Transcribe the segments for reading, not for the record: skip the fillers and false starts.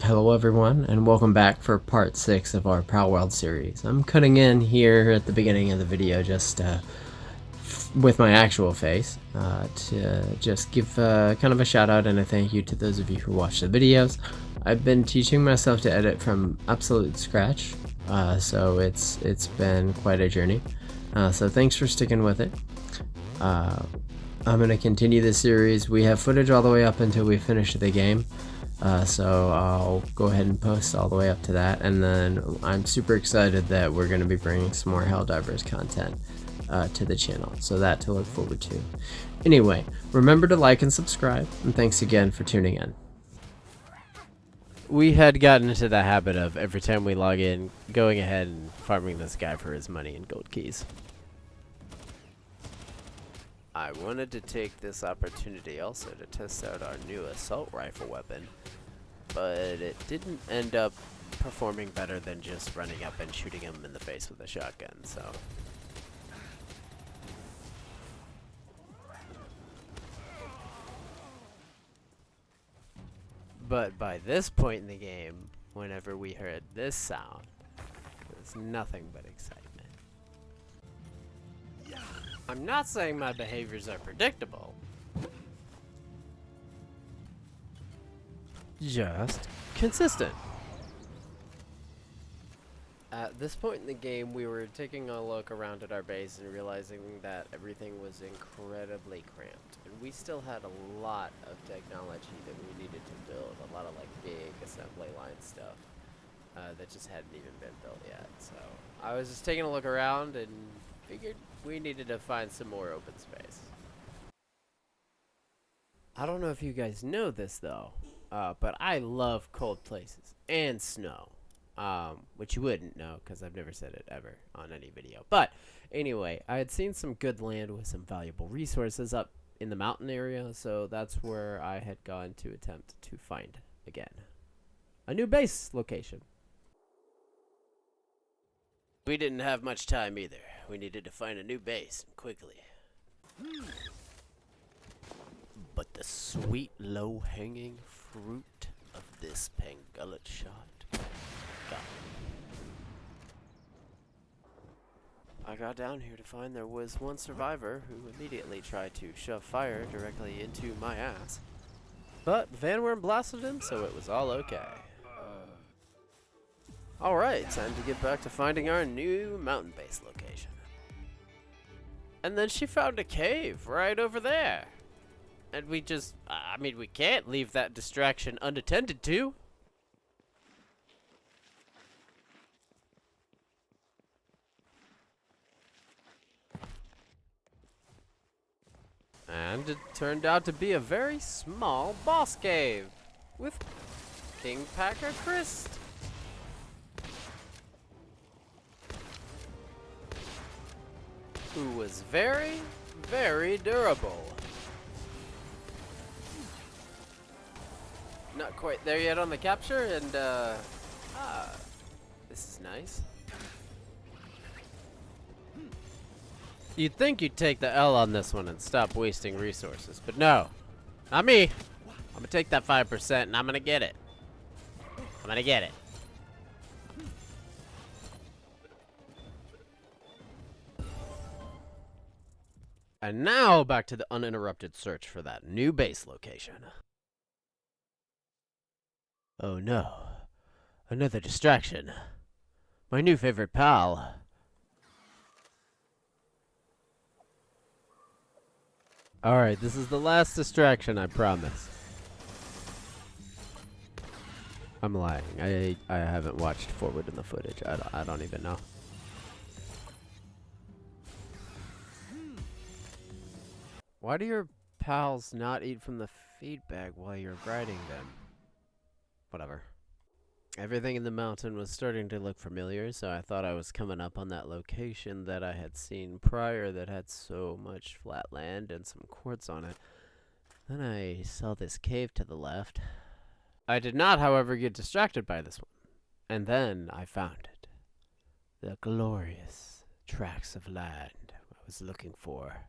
Hello everyone, and welcome back for part 6 of our Palworld series. I'm cutting in here at the beginning of the video just with my actual face to just give kind of a shout out and a thank you to those of you who watch the videos. I've been teaching myself to edit from absolute scratch, so it's been quite a journey. So thanks for sticking with it. I'm going to continue this series. We have footage all the way up until we finish the game. So I'll go ahead and post all the way up to that, and then I'm super excited that we're going to be bringing some more Helldivers content to the channel, so that to look forward to. Anyway, remember to like and subscribe, and thanks again for tuning in. We had gotten into the habit of every time we log in, going ahead and farming this guy for his money and gold keys. I wanted to take this opportunity also to test out our new assault rifle weapon, but it didn't end up performing better than just running up and shooting him in the face with a shotgun, so. But by this point in the game, whenever we heard this sound, it was nothing but excitement. I'm not saying my behaviors are predictable. Just consistent. At this point in the game, we were taking a look around at our base and realizing that everything was incredibly cramped. And we still had a lot of technology that we needed to build. A lot of like big assembly line stuff that just hadn't even been built yet. So I was just taking a look around and figured we needed to find some more open space. I don't know if you guys know this though, but I love cold places and snow, which you wouldn't know because I've never said it ever on any video. But anyway, I had seen some good land with some valuable resources up in the mountain area, so that's where I had gone to attempt to find, again, a new base location. We didn't have much time either. We needed to find a new base, and quickly. But the sweet, low-hanging fruit of this pangullet shot got me. I got down here to find there was one survivor who immediately tried to shove fire directly into my ass. But Van Worm blasted him, so it was all okay. Alright, time to get back to finding our new mountain base location. And then she found a cave right over there. And we just, we can't leave that distraction unattended to. And it turned out to be a very small boss cave with King Packer Christ. Who was very, very durable. Not quite there yet on the capture, and this is nice. You'd think you'd take the L on this one and stop wasting resources, but no, not me. I'm gonna take that 5% and I'm gonna get it. I'm gonna get it. And now back to the uninterrupted search for that new base location. Oh no, another distraction. My new favorite pal. Alright, this is the last distraction, I promise. I'm lying. I haven't watched forward in the footage. I don't even know. Why do your pals not eat from the feed bag while you're riding them? Whatever. Everything in the mountain was starting to look familiar, so I thought I was coming up on that location that I had seen prior that had so much flat land and some quartz on it. Then I saw this cave to the left. I did not, however, get distracted by this one. And then I found it. The glorious tracts of land I was looking for.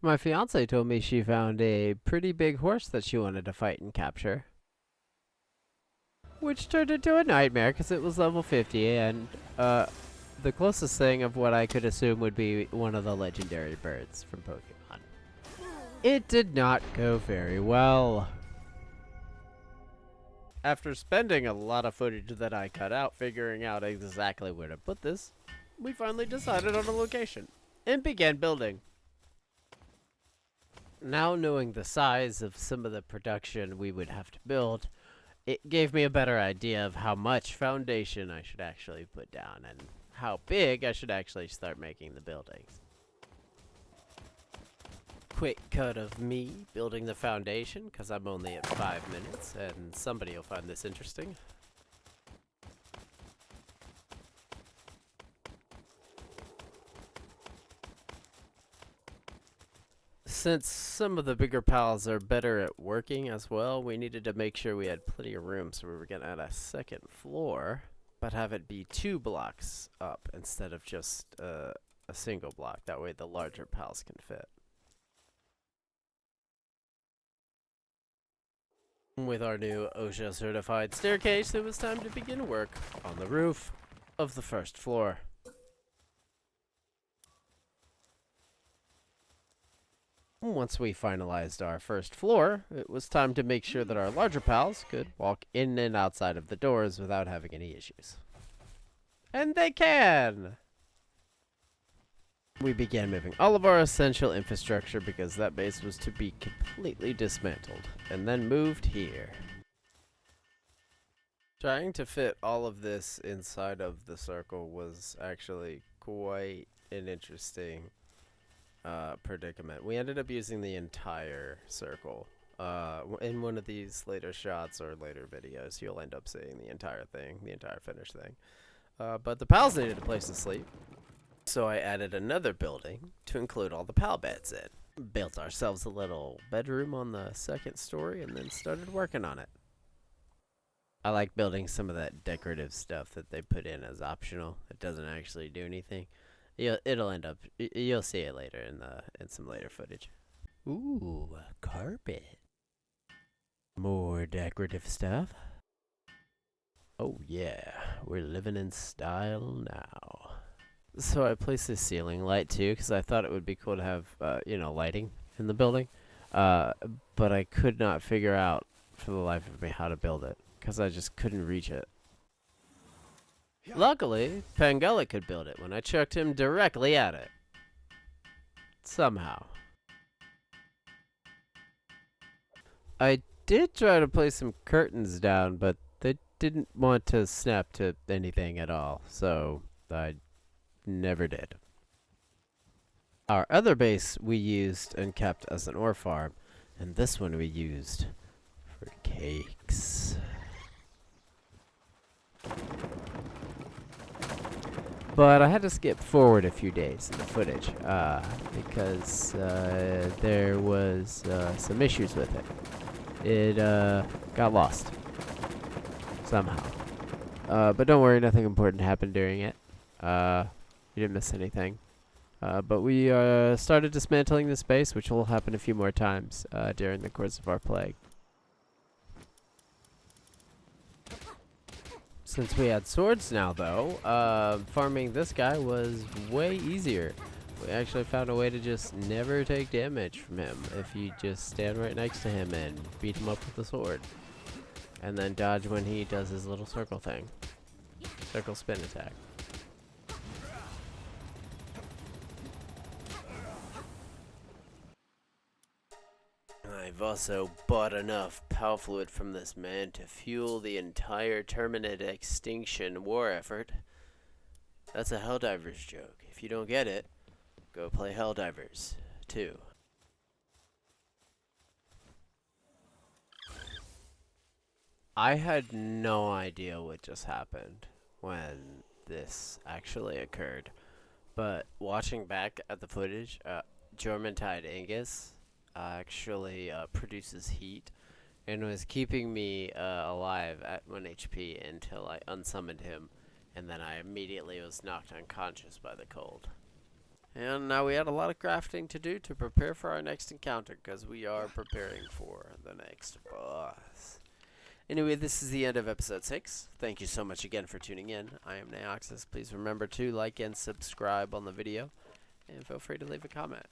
My fiance told me she found a pretty big horse that she wanted to fight and capture. which turned into a nightmare because it was level 50 and the closest thing of what I could assume would be one of the legendary birds from Pokemon. It did not go very well. After spending a lot of footage that I cut out figuring out exactly where to put this, we finally decided on a location and began building. Now knowing the size of some of the production we would have to build, it gave me a better idea of how much foundation I should actually put down and how big I should actually start making the buildings. Quick cut of me building the foundation because I'm only at 5 minutes and somebody will find this interesting. Since some of the bigger pals are better at working as well, we needed to make sure we had plenty of room, so we were going to add a second floor, but have it be 2 blocks up instead of just a single block. That way the larger pals can fit. With our new OSHA certified staircase, it was time to begin work on the roof of the first floor. Once we finalized our first floor, it was time to make sure that our larger pals could walk in and outside of the doors without having any issues. And they can! We began moving all of our essential infrastructure because that base was to be completely dismantled, and then moved here. Trying to fit all of this inside of the circle was actually quite an interesting predicament. We ended up using the entire circle. In one of these later shots or later videos, you'll end up seeing the entire thing, the entire finished thing. But the pals needed a place to sleep, so I added another building to include all the pal beds in. Built ourselves a little bedroom on the second story and then started working on it. I like building some of that decorative stuff that they put in as optional. It doesn't actually do anything. It'll end up. You'll see it later in some later footage. Ooh, a carpet. More decorative stuff. Oh yeah, we're living in style now. So I placed this ceiling light too, because I thought it would be cool to have, lighting in the building. But I could not figure out for the life of me how to build it, because I just couldn't reach it. Luckily, Pangella could build it when I chucked him directly at it. Somehow. I did try to place some curtains down, but they didn't want to snap to anything at all, so I never did. Our other base we used and kept as an ore farm, and this one we used for cakes. But I had to skip forward a few days in the footage because there was some issues with it. It got lost somehow. But don't worry, nothing important happened during it. You didn't miss anything. But we started dismantling the space, which will happen a few more times during the course of our plague. Since we had swords now, though, farming this guy was way easier. We actually found a way to just never take damage from him if you just stand right next to him and beat him up with the sword. And then dodge when he does his little circle thing. Circle spin attack. I've also bought enough power fluid from this man to fuel the entire Terminate Extinction war effort. That's a Helldivers joke. If you don't get it, go play Helldivers 2. I had no idea what just happened when this actually occurred, but watching back at the footage, Jormuntide Angus actually produces heat and was keeping me alive at 1 HP until I unsummoned him, and then I immediately was knocked unconscious by the cold. And now we had a lot of crafting to do to prepare for our next encounter, because we are preparing for the next boss. Anyway, this is the end of episode 6. Thank you so much again for tuning in. I am Neoxys. Please remember to like and subscribe on the video, and feel free to leave a comment.